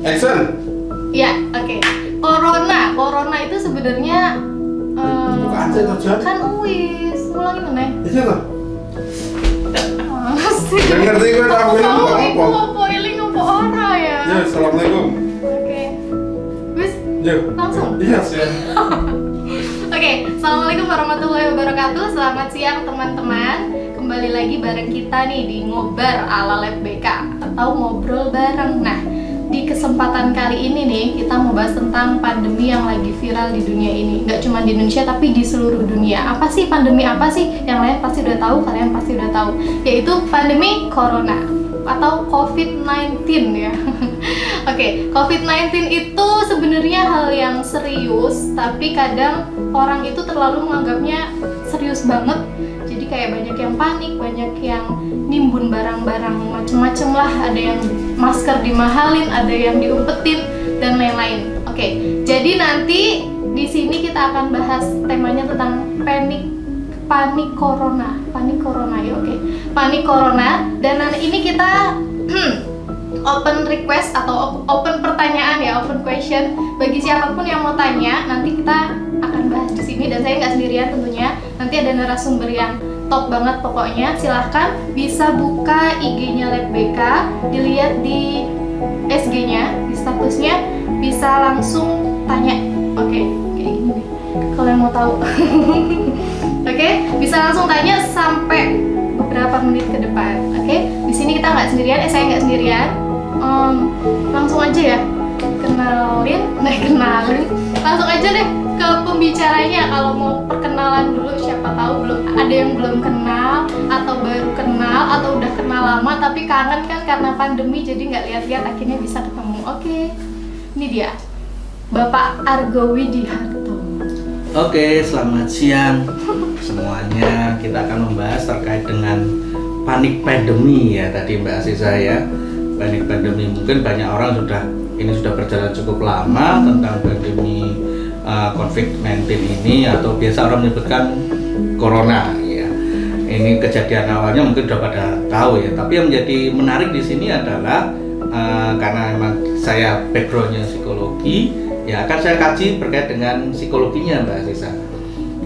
Action. Ya, oke. Corona itu sebenarnya Bukan aja tuh, kan wis, ulangi mana? Iya toh. Asik. Yang ngerti gue aku ini Tahu apa? iku apa iling apa ora ya? Ya, assalamualaikum. Oke. Wis, Ya. langsung. Iya, siap. Oke, assalamualaikum warahmatullahi wabarakatuh. Selamat siang teman-teman. Kembali lagi bareng kita nih di Ngobar ala Lab BK atau ngobrol bareng. Nah, di kesempatan kali ini nih kita mau bahas tentang pandemi yang lagi viral di dunia ini. Nggak cuma di Indonesia tapi di seluruh dunia. Apa sih pandemi apa sih? Yang lain pasti udah tahu, kalian pasti udah tahu. Yaitu pandemi Corona atau COVID-19 ya. Oke, COVID-19 itu sebenarnya hal yang serius, tapi kadang orang itu terlalu menganggapnya serius banget. Jadi kayak banyak yang panik, banyak yang nimbun barang-barang macem-macem lah. Ada yang masker dimahalin, ada yang diumpetin dan lain-lain. Oke, jadi nanti di sini kita akan bahas temanya tentang panik corona ya. Oke, panik corona. Dan nanti ini kita open request atau open pertanyaan ya, open question bagi siapapun yang mau tanya. Nanti kita akan bahas di sini dan saya nggak sendirian tentunya. Nanti ada narasumber yang top banget pokoknya. Silahkan bisa buka IG-nya Lab BK, dilihat di SG-nya, di statusnya, bisa langsung tanya. Oke, kayak gini deh. Kalau yang mau tahu. Oke, bisa langsung tanya sampai beberapa menit ke depan. Oke, di sini kita nggak sendirian, saya nggak sendirian. Langsung aja ya, kenalin. Langsung aja deh ke pembicaranya. Kalau mau perkenalan dulu, siapa tahu belum ada yang belum kenal atau baru kenal atau udah kenal lama tapi kangen kan karena pandemi jadi nggak lihat-lihat, akhirnya bisa ketemu. Oke, ini dia Bapak Argo Widiharto. Oke, selamat siang semuanya. Kita akan membahas terkait dengan panik pandemi ya tadi Mbak Asisa ya. Panik pandemi mungkin banyak orang sudah berjalan cukup lama tentang pandemi COVID-19 ini, atau biasa orang menyebutkan corona ya. Ini kejadian awalnya mungkin sudah pada tahu ya. Tapi yang menjadi menarik di sini adalah karena memang saya backgroundnya psikologi, ya akan saya kaji terkait dengan psikologinya Mbak Sisa.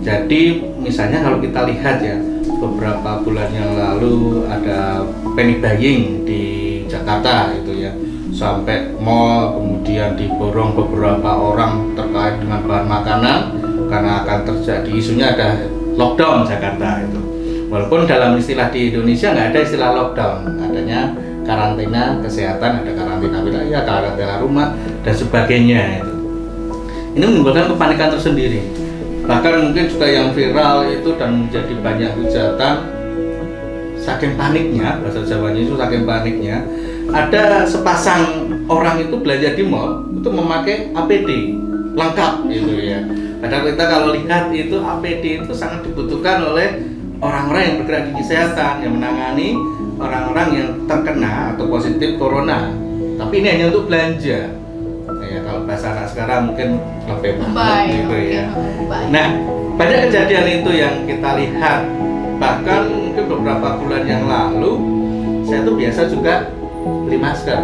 Jadi misalnya kalau kita lihat ya, beberapa bulan yang lalu ada panic buying di Jakarta itu ya, sampai mall kemudian diborong beberapa orang terkait dengan bahan makanan karena akan terjadi isunya ada lockdown Jakarta itu. Walaupun dalam istilah di Indonesia nggak ada istilah lockdown, adanya karantina kesehatan, ada karantina wilayah, karantina rumah dan sebagainya itu. Ini menimbulkan kepanikan tersendiri. Bahkan mungkin juga yang viral itu dan menjadi banyak hujatan, saking paniknya, bahasa Jawanya itu saking paniknya, ada sepasang orang itu belanja di mall itu memakai APD lengkap gitu ya. Padahal kita kalau lihat itu APD itu sangat dibutuhkan oleh orang-orang yang bergerak di kesehatan, yang menangani orang-orang yang terkena atau positif corona. Tapi ini hanya untuk belanja. Ya, kalau bahasa anak sekarang mungkin lebih baik gitu ya. Nah, banyak kejadian itu yang kita lihat. Bahkan mungkin beberapa bulan yang lalu saya tuh biasa juga beli masker.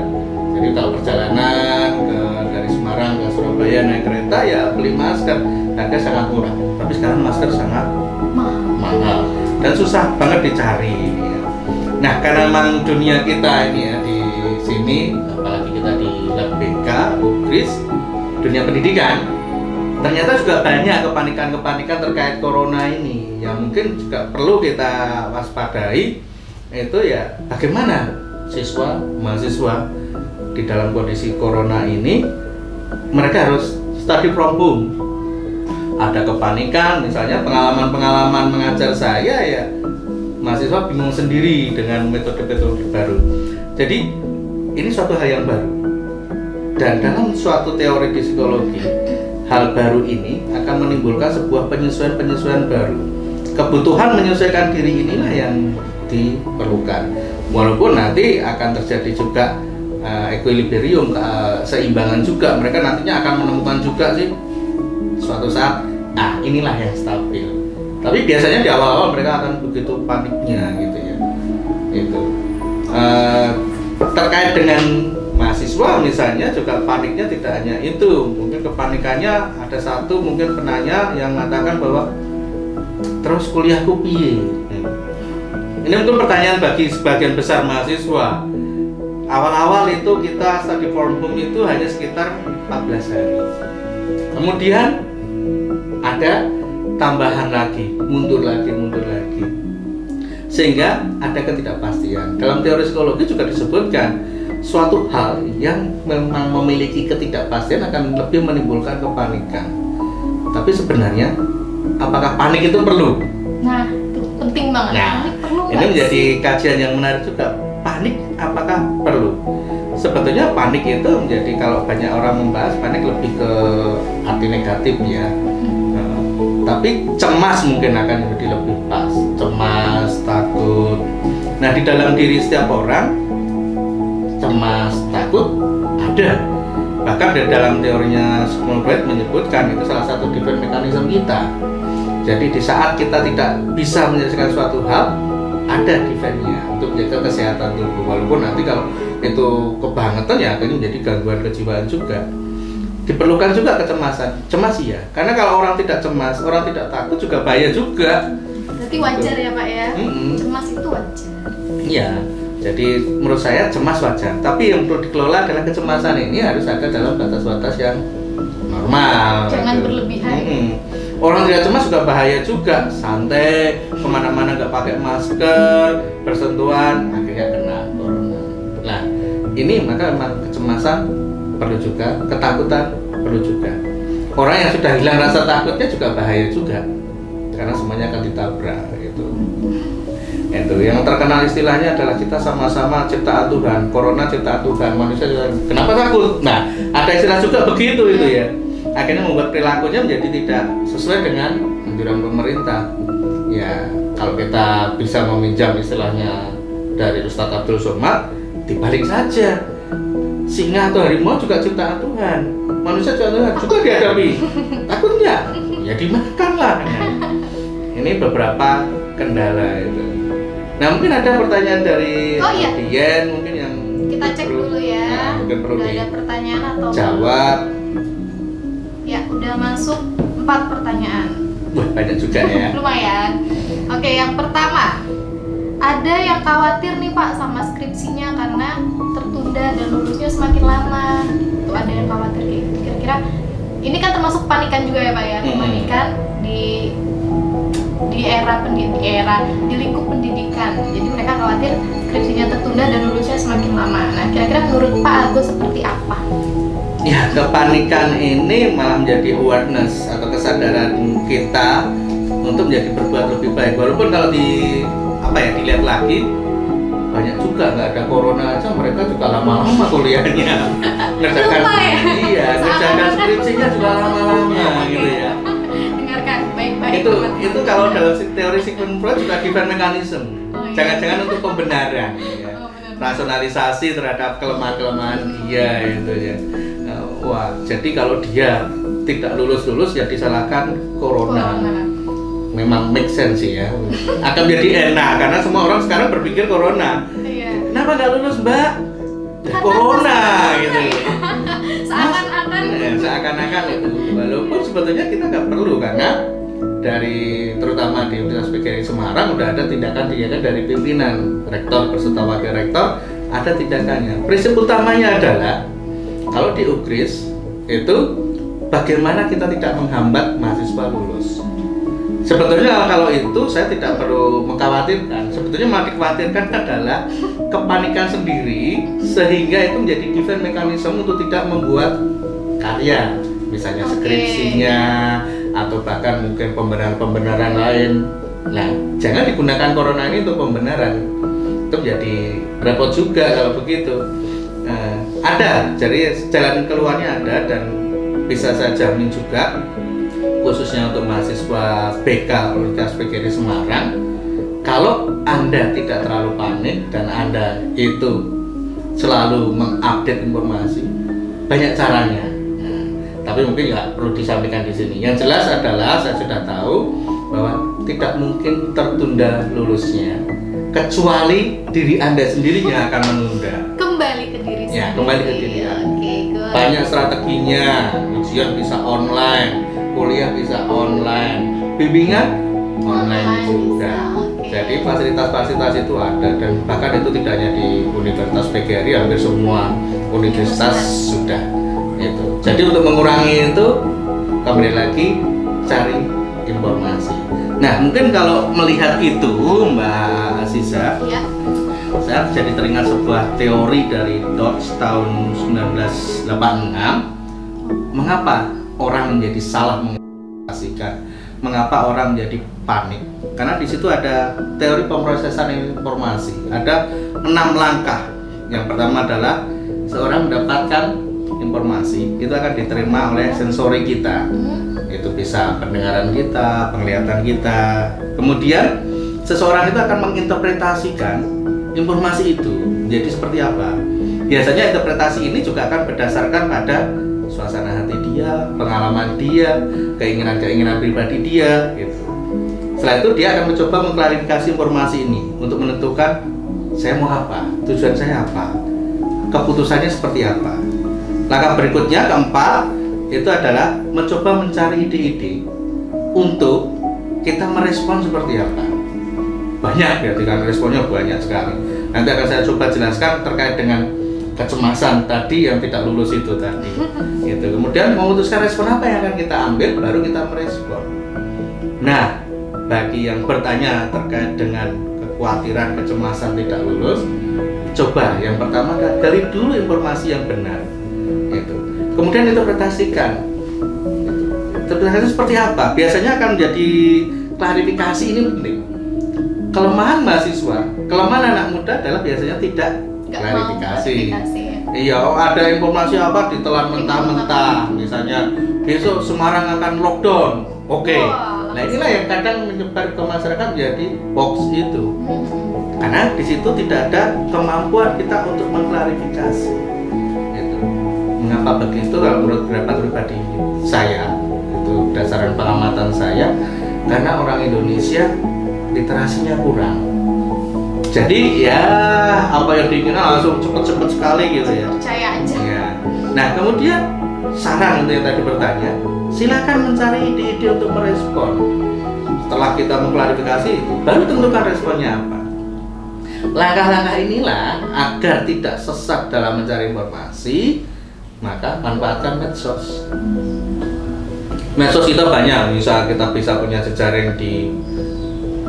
Jadi kalau perjalanan dari Semarang ke Surabaya naik kereta ya beli masker, harga sangat murah. Tapi sekarang masker sangat mahal dan susah banget dicari. Ya. Nah, karena memang dunia kita ini ya di sini, apalagi kita di Lab BK, UGRIS, dunia pendidikan, ternyata juga banyak kepanikan terkait corona ini yang mungkin juga perlu kita waspadai. Itu ya bagaimana siswa, mahasiswa di dalam kondisi corona ini, mereka harus study from home. Ada kepanikan, misalnya pengalaman mengajar saya ya, mahasiswa bingung sendiri dengan metode-metode baru. Jadi ini suatu hal yang baru. Dan dalam suatu teori di psikologi, hal baru ini akan menimbulkan sebuah penyesuaian baru. Kebutuhan menyesuaikan diri inilah yang diperlukan. Walaupun nanti akan terjadi juga equilibrium, keseimbangan juga. Mereka nantinya akan menemukan juga sih suatu saat, inilah yang stabil. Tapi biasanya di awal-awal mereka akan begitu paniknya gitu ya. Itu terkait dengan mahasiswa misalnya juga paniknya tidak hanya itu, mungkin kepanikannya ada satu mungkin penanya yang mengatakan bahwa terus kuliahku piye. Ini mungkin pertanyaan bagi sebagian besar mahasiswa. Awal-awal itu kita study from home itu hanya sekitar 14 hari. Kemudian ada tambahan lagi, mundur lagi. Sehingga ada ketidakpastian. Dalam teori psikologi juga disebutkan suatu hal yang memang memiliki ketidakpastian akan lebih menimbulkan kepanikan. Tapi sebenarnya apakah panik itu perlu? Nah, itu penting banget. Nah, Panik perlu ini nggak menjadi sih? kajian yang menarik juga. Panik apakah perlu? Sebetulnya panik itu menjadi, kalau banyak orang membahas panik lebih ke arti negatif ya. Tapi cemas mungkin akan jadi lebih pas. Cemas, takut. Nah, di dalam diri setiap orang cemas, takut ada. Bahkan di dalam teorinya Sigmund Freud menyebutkan itu salah satu defense mechanism kita. Jadi di saat kita tidak bisa menyelesaikan suatu hal, ada defense-nya untuk menjaga kesehatan tubuh. Walaupun nanti kalau itu kebangetan ya akhirnya menjadi gangguan kejiwaan juga. Diperlukan juga kecemasan. Cemas iya, karena kalau orang tidak cemas, orang tidak takut juga bahaya juga. Berarti wajar ya Pak ya? Cemas itu wajar. Iya, jadi menurut saya cemas wajar. Tapi yang perlu dikelola adalah kecemasan ini harus ada dalam batas-batas yang normal. Jangan berlebihan. Orang tidak cemas juga bahaya juga. Santai, kemana-mana nggak pakai masker, bersentuhan, akhirnya kena corona. Nah, ini maka memang kecemasan perlu juga, ketakutan perlu juga. Orang yang sudah hilang rasa takutnya juga bahaya juga, karena semuanya akan ditabrak gitu. Itu yang terkenal istilahnya adalah kita sama-sama ciptaan Tuhan. Corona ciptaan Tuhan, manusia juga. Kenapa takut? Nah, ada istilah juga begitu itu ya. Akhirnya membuat perilakunya menjadi tidak sesuai dengan anjuran pemerintah. Ya, kalau kita bisa meminjam istilahnya dari Ustadz Abdul Somad, dibalik saja. Singa atau harimau juga ciptaan Tuhan, manusia ciptaan Tuhan juga dihadapi. Takut nggak? Ya dimakan lah. Ini beberapa kendala itu. Nah, mungkin ada pertanyaan dari Dian mungkin yang kita cek dulu ya. Nah, mungkin perlu udah ada pertanyaan atau jawab. Ya, udah masuk 4 pertanyaan. Wah, banyak juga ya. Lumayan. Oke, yang pertama, ada yang khawatir nih Pak sama skripsinya karena tertunda dan lulusnya semakin lama. Itu ada yang khawatir kayak gitu. Kira-kira ini kan termasuk panikan juga ya Pak ya? Panikan di di lingkup pendidikan. Jadi mereka khawatir skripsinya tertunda dan lulusnya semakin lama. Nah, kira-kira menurut Pak Agus seperti apa? Ya, kepanikan ini malah menjadi awareness atau kesadaran kita untuk menjadi berbuat lebih baik. Walaupun kalau dilihat lagi banyak juga nggak ada corona aja mereka juga lama-lama kuliahnya ngerjakan ngerjakan skripsinya juga lama-lama gitu ya. Dengarkan baik-baik. Itu kalau dalam teori Sigmund Freud juga defense mechanism. Jangan-jangan untuk pembenaran ya. Rasionalisasi terhadap kelemahan-kelemahan dia itu ya. Wah, jadi kalau dia tidak lulus ya disalahkan corona. Memang make sense sih ya. Akan menjadi enak karena semua orang sekarang berpikir corona. Iya. Kenapa nggak lulus Mbak? Ya, corona gitu. Seakan-akan itu. Walaupun sebetulnya kita nggak perlu karena dari terutama di Universitas PGRI Semarang udah ada tindakan dari pimpinan rektor beserta wakil rektor, ada tindakannya. Prinsip utamanya adalah kalau di UKRIS itu bagaimana kita tidak menghambat mahasiswa lulus. Sebetulnya kalau itu saya tidak perlu mengkhawatirkan. Sebetulnya malah dikhawatirkan adalah kepanikan sendiri sehingga itu menjadi defense mechanism untuk tidak membuat karya, misalnya skripsinya atau bahkan mungkin pembenaran lain. Nah, jangan digunakan corona ini untuk pembenaran. Itu menjadi repot juga kalau begitu. Ada, jadi jalan keluarnya ada dan bisa saya jamin juga khususnya untuk mahasiswa BK Universitas PGRI Semarang, kalau Anda tidak terlalu panik dan Anda itu selalu mengupdate informasi, banyak caranya. Tapi mungkin nggak perlu disampaikan di sini. Yang jelas adalah saya sudah tahu bahwa tidak mungkin tertunda lulusnya, kecuali diri Anda sendiri yang akan menunda. Kembali ke diri sendiri. Ya, kembali ke diri. Oke, good. Banyak strateginya. Ujian bisa online, kuliah bisa online, bimbingan online juga. Oke. Jadi fasilitas-fasilitas itu ada, dan bahkan itu tidak hanya di Universitas PGRI, hampir semua universitas sudah itu. Jadi untuk mengurangi itu, kembali lagi cari informasi. Nah, mungkin kalau melihat itu Mbak Aziza, Ya. saya jadi teringat sebuah teori dari Dodge tahun 1986. Mengapa orang menjadi salah menginterpretasikan? Mengapa orang menjadi panik? Karena di situ ada teori pemrosesan informasi. Ada 6 langkah. Yang pertama adalah seorang mendapatkan informasi itu akan diterima oleh sensori kita. Itu bisa pendengaran kita, penglihatan kita. Kemudian seseorang itu akan menginterpretasikan informasi itu jadi seperti apa. Biasanya interpretasi ini juga akan berdasarkan pada suasana hati dia, pengalaman dia, keinginan-keinginan pribadi dia gitu. Setelah itu dia akan mencoba mengklarifikasi informasi ini untuk menentukan saya mau apa, tujuan saya apa, keputusannya seperti apa. Langkah berikutnya, keempat, itu adalah mencoba mencari ide-ide untuk kita merespon seperti apa. Banyak berarti kan, responnya banyak sekali. Nanti akan saya coba jelaskan terkait dengan kecemasan tadi yang tidak lulus itu tadi. Gitu. Kemudian memutuskan respon apa yang akan kita ambil, baru kita merespon. Nah, bagi yang bertanya terkait dengan kekhawatiran kecemasan tidak lulus, coba yang pertama gali dulu informasi yang benar. Gitu. Kemudian interpretasikan. Interpretasi seperti apa? Biasanya akan menjadi klarifikasi, ini penting. Kelemahan mahasiswa, kelemahan anak muda adalah biasanya tidak klarifikasi. Iya, ada informasi apa ditelan mentah-mentah. Misalnya besok Semarang akan lockdown. Oke. Nah, inilah yang kadang menyebar ke masyarakat menjadi hoax itu. Karena di situ tidak ada kemampuan kita untuk mengklarifikasi. Itu. Mengapa begitu? Kalau menurut pendapat pribadi saya, itu dasarkan pengamatan saya, karena orang Indonesia literasinya kurang. Jadi ya apa yang diinginkan langsung cepet-cepet sekali gitu ya. Percaya aja. Ya. Nah, kemudian saran untuk yang tadi bertanya, silakan mencari ide-ide untuk merespon. Setelah kita mengklarifikasi itu, baru tentukan responnya apa. Langkah-langkah inilah agar tidak sesat dalam mencari informasi, maka manfaatkan medsos. Medsos kita banyak, kita bisa punya jejaring di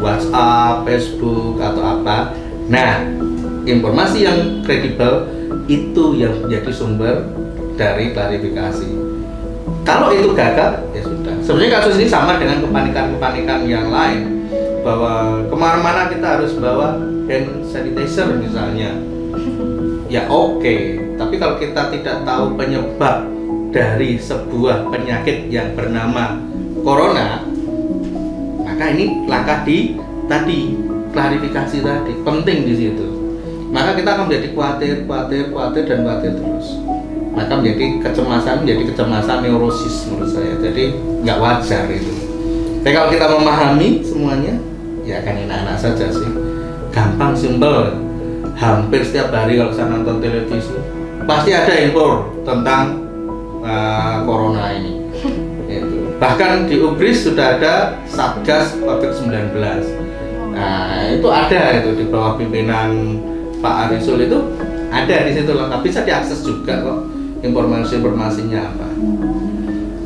WhatsApp, Facebook, atau apa. Nah, informasi yang kredibel itu yang menjadi sumber dari klarifikasi. Kalau itu gagal, ya sudah. Sebenarnya kasus ini sama dengan kepanikan-kepanikan yang lain, bahwa kemana-mana kita harus bawa hand sanitizer misalnya. Ya oke, tapi kalau kita tidak tahu penyebab dari sebuah penyakit yang bernama corona, maka ini langkah tadi klarifikasi tadi penting di situ. Maka kita akan menjadi khawatir terus. Maka menjadi kecemasan neurosis menurut saya. Jadi nggak wajar itu. Tapi kalau kita memahami semuanya, ya akan enak-enak saja sih. Gampang, simpel. Hampir setiap hari kalau saya nonton televisi, pasti ada info tentang corona ini. Bahkan di UBRIS sudah ada Satgas COVID-19. Nah, itu ada itu di bawah pimpinan Pak Arisul, itu ada di situ lengkap, bisa diakses juga kok informasinya apa.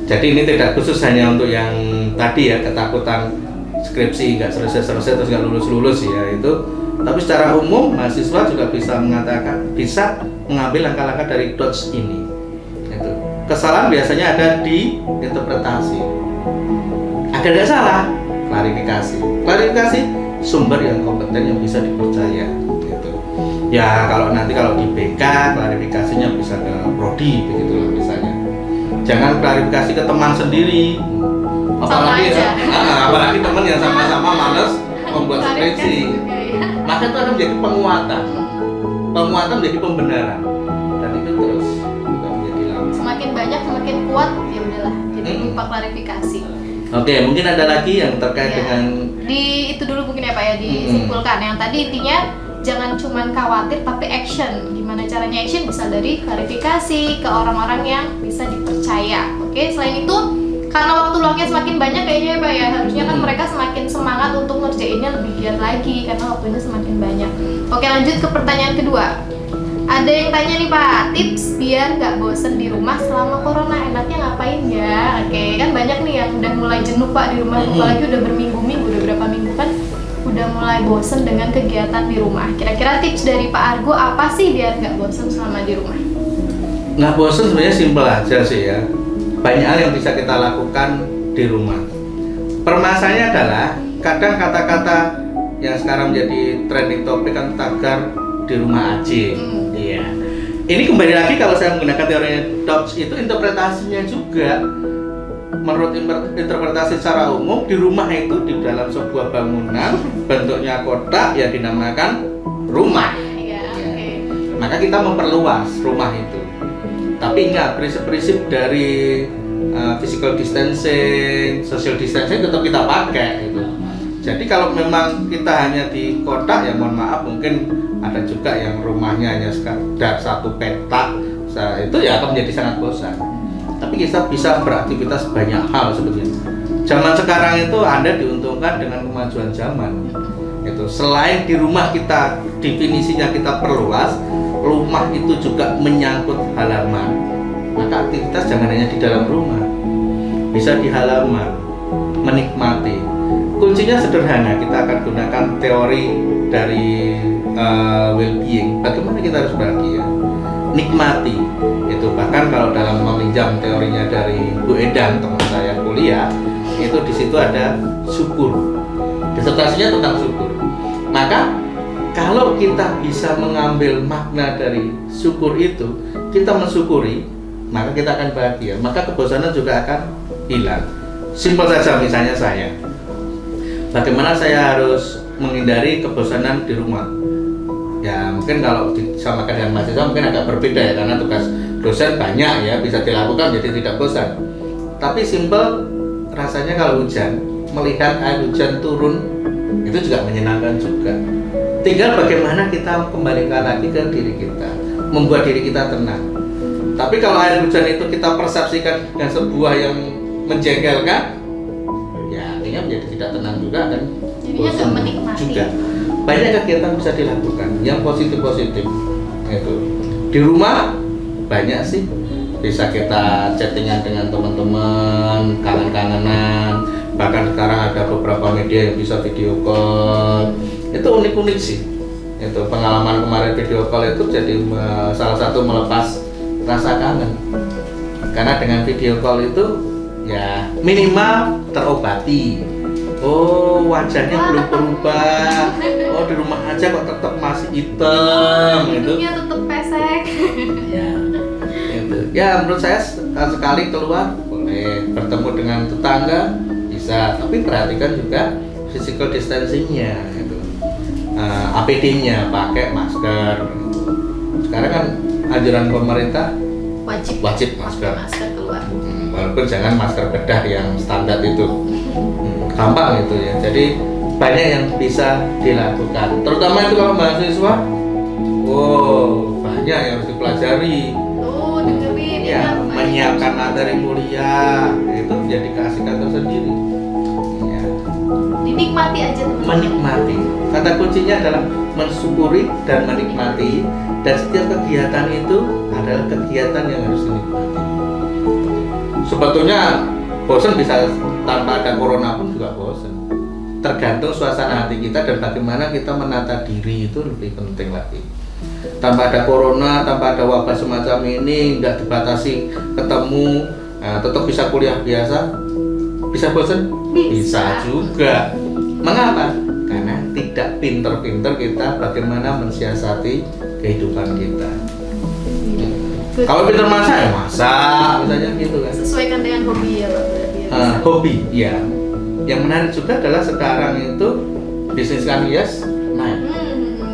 Jadi ini tidak khusus hanya untuk yang tadi ya, ketakutan skripsi nggak selesai terus nggak lulus ya itu, tapi secara umum mahasiswa juga bisa mengambil langkah-langkah dari Dodge ini. Kesalahan biasanya ada di interpretasi. Agar tidak salah, klarifikasi sumber yang kompeten yang bisa dipercaya gitu. Ya kalau di BK klarifikasinya bisa ke prodi begitulah misalnya. Jangan klarifikasi ke teman sendiri, apalagi teman yang sama-sama malas membuat skripsi. Maka itu akan menjadi penguatan menjadi pembenaran, dan itu terus semakin banyak semakin kuat, ya udahlah jadi lupa klarifikasi. Oke, mungkin ada lagi yang terkait dengan itu dulu mungkin ya Pak ya, disimpulkan yang tadi intinya jangan cuman khawatir tapi action. Gimana caranya action? Bisa dari klarifikasi ke orang-orang yang bisa dipercaya. Oke, selain itu karena waktu luangnya semakin banyak kayaknya ya Pak ya, harusnya kan mereka semakin semangat untuk ngerjainnya lebih giat lagi karena waktunya semakin banyak. Oke, lanjut ke pertanyaan kedua. Ada yang tanya nih Pak, tips biar nggak bosen di rumah selama corona, enaknya ngapain ya? Oke, kan banyak nih yang udah mulai jenuh Pak di rumah, apalagi udah berminggu-minggu, udah berapa minggu kan udah mulai bosen dengan kegiatan di rumah. Kira-kira tips dari Pak Argo apa sih biar nggak bosen selama di rumah? Nggak bosen sebenarnya simpel aja sih ya. Banyak hal yang bisa kita lakukan di rumah. Permasalahannya adalah kadang kata-kata yang sekarang menjadi trending topik kan tagar di rumah aja. Iya. Ini kembali lagi kalau saya menggunakan teorinya Dodge itu interpretasinya juga. Menurut interpretasi secara umum di rumah itu di dalam sebuah bangunan bentuknya kotak yang dinamakan rumah. Ya, oke. Maka kita memperluas rumah itu. Tapi ingat prinsip-prinsip dari physical distancing, social distancing tetap kita pakai gitu. Jadi kalau memang kita hanya di kota ya mohon maaf mungkin ada juga yang rumahnya hanya sekedar satu petak, itu ya akan menjadi sangat bosan. Tapi kita bisa beraktivitas banyak hal sebetulnya. Zaman sekarang itu Anda diuntungkan dengan kemajuan zaman. Itu selain di rumah kita definisinya kita perluas, rumah itu juga menyangkut halaman. Maka aktivitas jangan hanya di dalam rumah, bisa di halaman, menikmati. Kuncinya sederhana, kita akan gunakan teori dari well-being. Bagaimana kita harus bahagia? Nikmati. Itu bahkan kalau dalam meminjam teorinya dari Bu Edan teman saya kuliah, itu di situ ada syukur. Disertasinya tentang syukur. Maka kalau kita bisa mengambil makna dari syukur itu, kita mensyukuri, maka kita akan bahagia, maka kebosanan juga akan hilang. Simpel saja misalnya saya, bagaimana saya harus menghindari kebosanan di rumah? Ya mungkin kalau disamakan dengan mahasiswa mungkin agak berbeda ya, karena tugas dosen banyak ya bisa dilakukan jadi tidak bosan. Tapi simpel rasanya kalau hujan, melihat air hujan turun itu juga menyenangkan juga. Tinggal bagaimana kita kembalikan lagi ke diri kita, membuat diri kita tenang. Tapi kalau air hujan itu kita persepsikan dengan sebuah yang menjengkelkan, ya artinya menjadi tidak tenang juga dan jadinya nggak menikmati juga. Banyak kegiatan bisa dilakukan yang positif-positif. Itu di rumah banyak sih, bisa kita chattingan dengan teman-teman, kangen-kangenan. Bahkan sekarang ada beberapa media yang bisa video call. Itu unik-unik sih. Itu pengalaman kemarin video call itu jadi salah satu melepas rasa kangen, karena dengan video call itu ya minimal terobati. Oh wajahnya belum berubah, oh di rumah aja kok tetap masih hitam gitu. Hidungnya tetap pesek. Ya, itu. Ya menurut saya sekali keluar boleh, bertemu dengan tetangga bisa, tapi perhatikan juga physical distancingnya itu. APD-nya pakai masker. Sekarang kan anjuran pemerintah wajib masker keluar. Walaupun jangan masker bedah yang standar itu, gampang itu ya. Jadi banyak yang bisa dilakukan, terutama itu kalau mahasiswa. Wow, banyak yang harus dipelajari. Oh, dengerin Ya, menyiapkan materi kuliah itu menjadi keasikan tersendiri. Ya. Dinikmati aja teman-teman. Menikmati. Kata kuncinya adalah mensyukuri dan menikmati. Dan setiap kegiatan itu adalah kegiatan yang harus dinikmati. Sebetulnya bosan bisa tanpa ada corona pun juga bosan. Tergantung suasana hati kita dan bagaimana kita menata diri itu lebih penting lagi. Tanpa ada corona, tanpa ada wabah semacam ini, nggak dibatasi ketemu, tetap bisa kuliah biasa, bisa bosan? Bisa juga. Mengapa? Karena tidak pinter-pinter kita bagaimana mensiasati kehidupan kita. Kalau pinter masak ya masak, misalnya gitu kan. Sesuaikan dengan hobi ya Pak, berarti ya. Hobi, ya. Yang menarik juga adalah sekarang itu bisnis kan hias naik.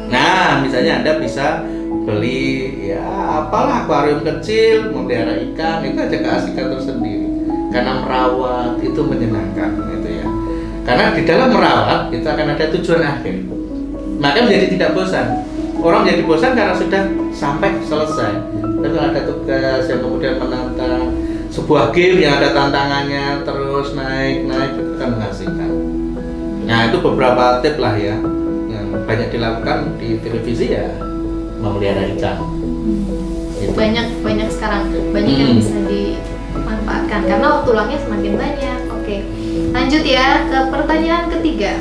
Nah, misalnya Anda bisa beli ya apalah akuarium kecil, memelihara ikan, itu ada keasikan tersendiri. Karena merawat itu menyenangkan, gitu ya. Karena di dalam merawat itu akan ada tujuan akhir. Maka menjadi tidak bosan. Orang jadi bosan karena sudah sampai selesai. Tapi kalau ada tugas yang kemudian menantang sebuah game yang ada tantangannya terus naik itu kan mengasihkan. Nah itu beberapa tips lah ya yang banyak dilakukan di televisi ya, memelihara ikan. Gitu. Banyak sekarang yang bisa dimanfaatkan karena waktu luangnya semakin banyak. Oke, lanjut ya ke pertanyaan ketiga.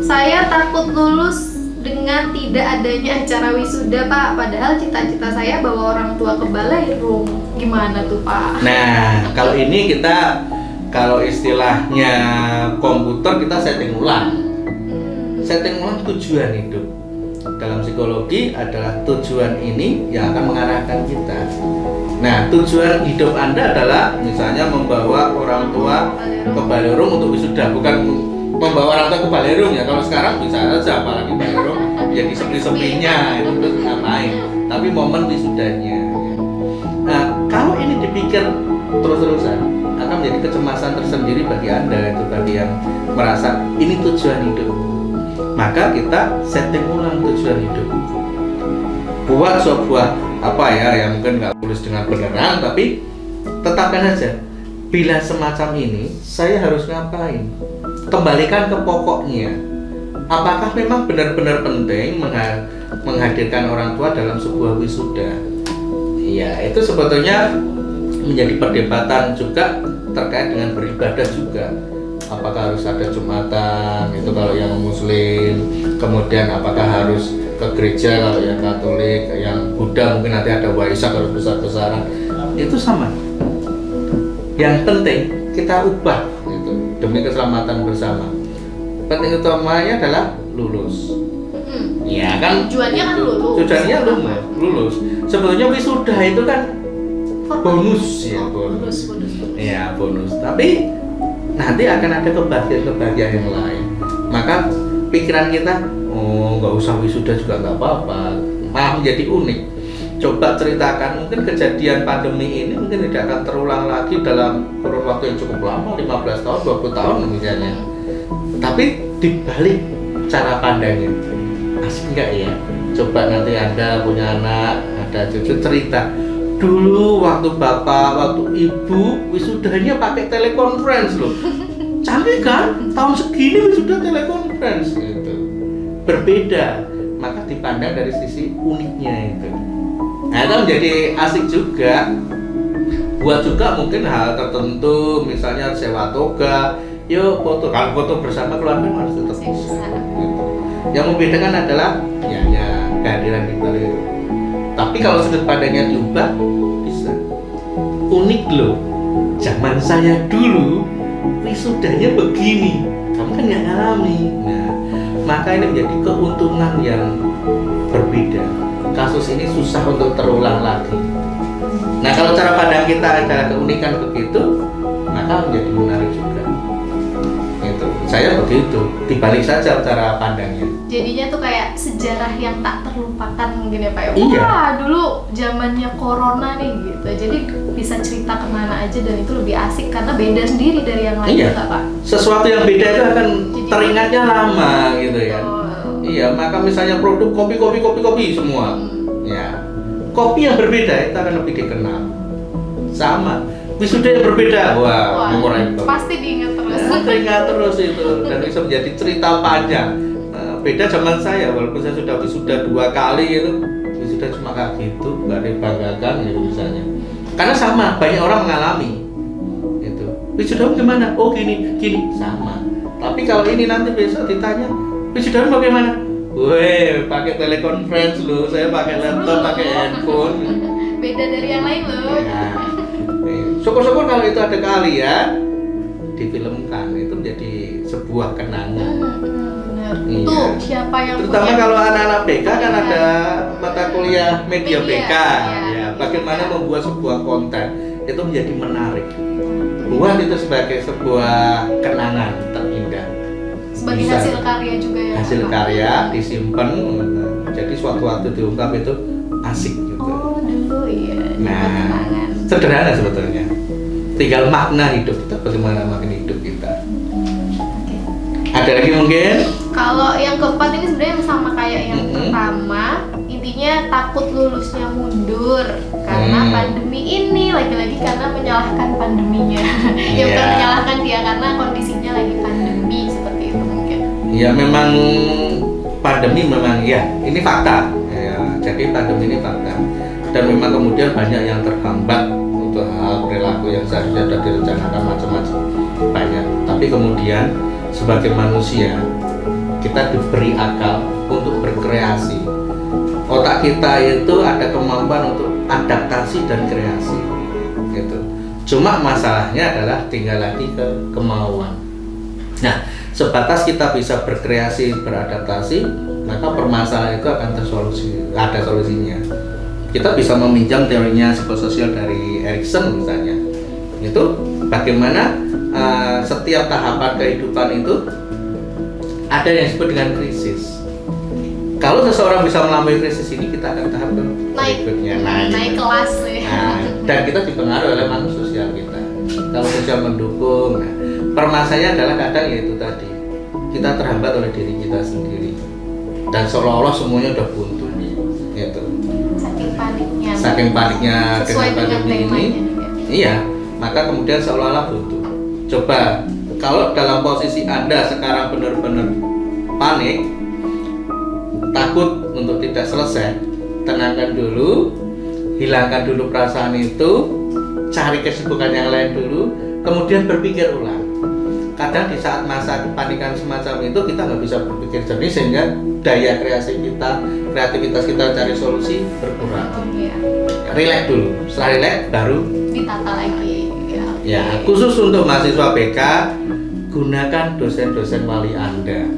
Saya takut lulus dengan tidak adanya acara wisuda, Pak. Padahal cita-cita saya bawa orang tua ke Balairung. Gimana tuh, Pak? Nah, kalau ini kita, kalau istilahnya komputer, kita setting ulang. Setting ulang tujuan hidup. Dalam psikologi adalah tujuan ini yang akan mengarahkan kita. Nah, tujuan hidup Anda adalah misalnya membawa orang tua ke Balairung untuk wisuda, bukan membawa orang tua ke Balairung ya. Kalau sekarang bisa aja, apalagi Balairung ya di sepi-sepinya itu terus ngapain. Tapi momen wisudanya. Nah, kalau ini dipikir terus-terusan akan menjadi kecemasan tersendiri bagi Anda, itu bagi yang merasa ini tujuan hidup. Maka kita setting ulang tujuan hidup. Buat sebuah apa ya yang mungkin nggak tulis dengan beneran, tapi tetapkan saja. Bila semacam ini, saya harus ngapain? Kembalikan ke pokoknya. Apakah memang benar-benar penting menghadirkan orang tua dalam sebuah wisuda? Iya, itu sebetulnya menjadi perdebatan juga terkait dengan beribadah juga. Apakah harus ada Jumatan, itu kalau yang Muslim, kemudian apakah harus ke gereja kalau yang Katolik, yang Buddha mungkin nanti ada Waisak harus besar-besaran. Itu sama. Yang penting kita ubah gitu, demi keselamatan bersama. Penting utamanya adalah lulus. Ya kan? Tujuannya kan lulus. Tujuannya lulus. Sebetulnya wisuda itu kan bonus ya, bonus. Ya, bonus. Tapi nanti akan ada kebahagiaan yang lain. Maka pikiran kita, oh nggak usah wisuda juga nggak apa-apa, malah menjadi unik. Coba ceritakan, mungkin kejadian pandemi ini mungkin tidak akan terulang lagi dalam kurun waktu yang cukup lama, 15 tahun, 20 tahun misalnya. Tapi dibalik cara pandangnya, asik nggak ya? Coba nanti Anda punya anak, ada cucu, cerita dulu waktu bapak, waktu ibu wisudanya pakai telekonferensi loh. Canggih kan? Tahun segini wisuda telekonferensi gitu. Berbeda, maka dipandang dari sisi uniknya itu. Nah, itu menjadi asik juga. Buat juga mungkin hal tertentu, misalnya sewa toga, yuk foto. Kalau foto bersama keluarga harus tetap bisa. Gitu. Yang membedakan adalah ya kehadiran di Balairung. Tapi kalau sudut pandangnya diubah, bisa. Unik loh. Zaman saya dulu wisudanya begini, kamu kan nggak ngalami. Nah, maka ini menjadi keuntungan yang berbeda. Kasus ini susah untuk terulang lagi. Nah, kalau cara pandang kita adalah keunikan begitu, maka menjadi menarik juga. Itu, saya begitu. Dibalik saja cara pandangnya. Jadinya tuh kayak sejarah yang tak terlupakan mungkin ya Pak ya. Iya. Wah, dulu zamannya corona nih gitu. Jadi bisa cerita kemana aja dan itu lebih asik karena beda sendiri dari yang lain. Iya. Pak. Sesuatu yang beda itu akan teringatnya lama gitu ya. Iya, maka misalnya produk kopi semua. Ya. Kopi yang berbeda itu akan lebih dikenal. Sama. Wisuda yang berbeda, wah memorable. Pasti diingat terus. Ya, teringat terus itu dan bisa menjadi cerita panjang. Beda zaman saya, walaupun saya sudah wisuda 2 kali itu, wisuda cuma kayak gitu, nggak dibanggakan gitu misalnya. Karena sama, banyak orang mengalami. Itu. Wisuda gimana? Oh gini, sama. Tapi kalau ini nanti besok ditanya, wisuda bagaimana? Weh, pakai telekonferensi loh, saya pakai laptop, pakai handphone. Beda dari yang lain loh. Ya. Syukur-syukur kalau itu ada kalian difilmkan, itu menjadi sebuah kenangan. Iya. Tuh siapa yang terutama punya? Kalau anak-anak BK kan ada mata kuliah media BK. Ya, bagaimana membuat sebuah konten itu menjadi menarik. Buat itu sebagai sebuah kenangan terindah. Sebagai hasil karya juga ya. Hasil karya disimpan, jadi suatu waktu diungkap itu asik gitu. Oh dulu iya. Nah, sederhana sebetulnya. Tinggal makna hidup kita, bagaimana makna hidup kita. Ada lagi mungkin? Kalau yang keempat ini sebenarnya sama kayak yang pertama, lulusnya mundur karena pandemi ini, lagi-lagi karena menyalahkan pandeminya. Ya bukan menyalahkan dia, karena kondisinya lagi pandemi, seperti itu mungkin. Ya memang pandemi memang ya, ini fakta ya, jadi pandemi ini fakta, dan memang kemudian banyak yang terhambat untuk hal perilaku yang seharusnya sudah direncanakan macam-macam banyak. Tapi kemudian sebagai manusia kita diberi akal untuk berkreasi. Otak kita itu ada kemampuan untuk adaptasi dan kreasi gitu. Cuma masalahnya adalah tinggal lagi ke kemauan. Nah, sebatas kita bisa berkreasi, beradaptasi, maka permasalahan itu akan tersolusi, ada solusinya. Kita bisa meminjam teorinya psikososial dari Erikson misalnya. Itu bagaimana setiap tahapan kehidupan itu ada yang disebut dengan krisis. Kalau seseorang bisa melampaui krisis ini, kita akan tahap berikutnya, naik kelas nih. Dan kita dipengaruhi oleh makhluk sosial kita. Kalau sosial mendukung, permasalahannya adalah kadang yaitu tadi kita terhambat oleh diri kita sendiri, dan seolah-olah semuanya udah buntu, gitu. Saking paniknya dengan pandemi ini, iya, maka kemudian seolah-olah buntu. Coba kalau dalam posisi Anda sekarang benar-benar panik, takut untuk tidak selesai, tenangkan dulu, hilangkan dulu perasaan itu, cari kesibukan yang lain dulu, kemudian berpikir ulang. Kadang di saat masa kepanikan semacam itu kita nggak bisa berpikir jernih, sehingga daya kreasi kita, kreativitas kita cari solusi berkurang. Relax dulu, setelah relax baru ditata lagi. Ya, khusus untuk mahasiswa BK, gunakan dosen-dosen wali Anda.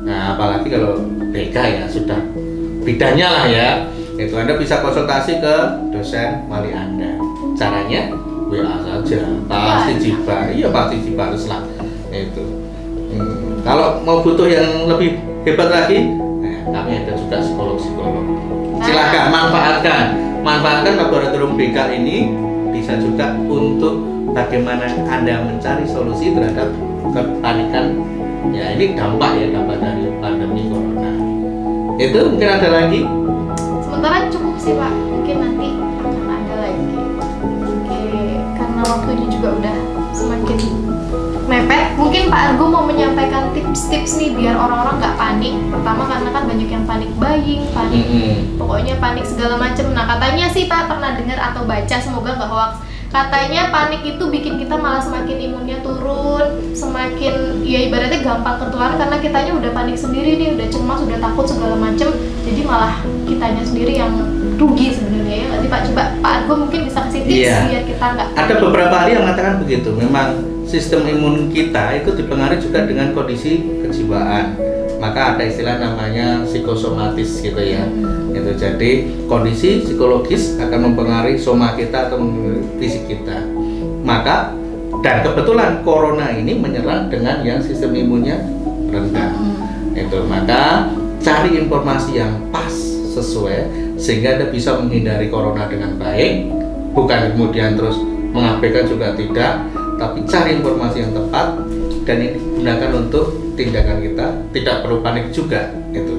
Nah, apalagi kalau BK ya sudah bidangnya lah ya, itu Anda bisa konsultasi ke dosen wali Anda. Caranya WA saja, pasti jiba, iya pasti jiba lah itu. Kalau mau butuh yang lebih hebat lagi, kami ada juga psikolog-psikolog. Silakan manfaatkan laboratorium BK ini, bisa juga untuk bagaimana Anda mencari solusi terhadap kepanikan. Ya, ini dampak dari pandemi corona. Itu mungkin ada lagi? Sementara cukup sih Pak, mungkin nanti akan ada lagi. Oke, karena waktunya juga udah semakin mepet, mungkin Pak Argo mau menyampaikan tips-tips nih biar orang-orang nggak panik. Pertama karena kan banyak yang panik buying, panik, pokoknya panik segala macam. Nah katanya sih Pak pernah dengar atau baca, semoga nggak hoax, katanya panik itu bikin kita malah semakin imunnya turun, semakin ya ibaratnya gampang ketularan karena kitanya udah panik sendiri nih, udah cemas, udah takut segala macem, jadi malah kitanya sendiri yang rugi sebenarnya ya. Nanti Pak coba Pak Argo mungkin bisa kasih tips biar kita nggak panik. Ada beberapa ahli yang mengatakan begitu. Memang sistem imun kita itu dipengaruhi juga dengan kondisi kejiwaan. Maka ada istilah namanya psikosomatis gitu ya. Itu jadi kondisi psikologis akan mempengaruhi soma kita atau fisik kita. Maka dan kebetulan corona ini menyerang dengan yang sistem imunnya rendah. Itu maka cari informasi yang pas, sesuai, sehingga Anda bisa menghindari corona dengan baik. Bukan kemudian terus mengabaikan, juga tidak, tapi cari informasi yang tepat dan ini gunakan untuk tindakan kita. Tidak perlu panik juga itu.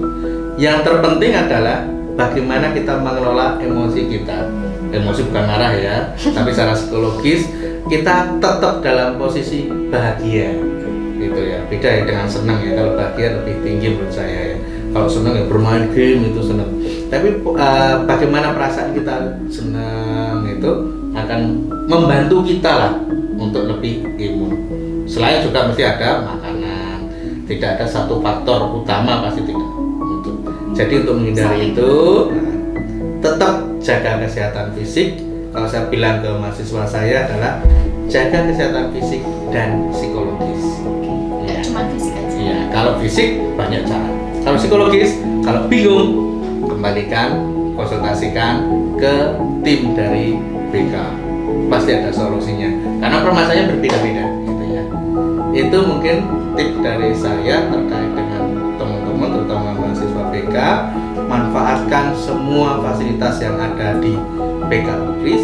Yang terpenting adalah bagaimana kita mengelola emosi kita. Emosi bukan marah ya, tapi secara psikologis kita tetap dalam posisi bahagia gitu ya. Beda ya dengan senang ya. Kalau bahagia lebih tinggi menurut saya ya. Kalau senang ya bermain game itu senang. Tapi bagaimana perasaan kita senang itu akan membantu kita lah untuk lebih imun. Selain juga mesti ada makanan. Tidak ada satu faktor utama, pasti tidak. Jadi untuk menghindari itu, tetap jaga kesehatan fisik. Kalau saya bilang ke mahasiswa saya adalah jaga kesehatan fisik dan psikologis. Ya. Cuma fisik aja. Ya, kalau fisik banyak cara. Kalau psikologis, kalau bingung, kembalikan, konsultasikan ke tim dari BK. Pasti ada solusinya. Karena permasalahannya berbeda-beda, gitu ya. Itu mungkin tips dari saya terkait dengan teman-teman, terutama mahasiswa BK. Manfaatkan semua fasilitas yang ada di BK Unkris.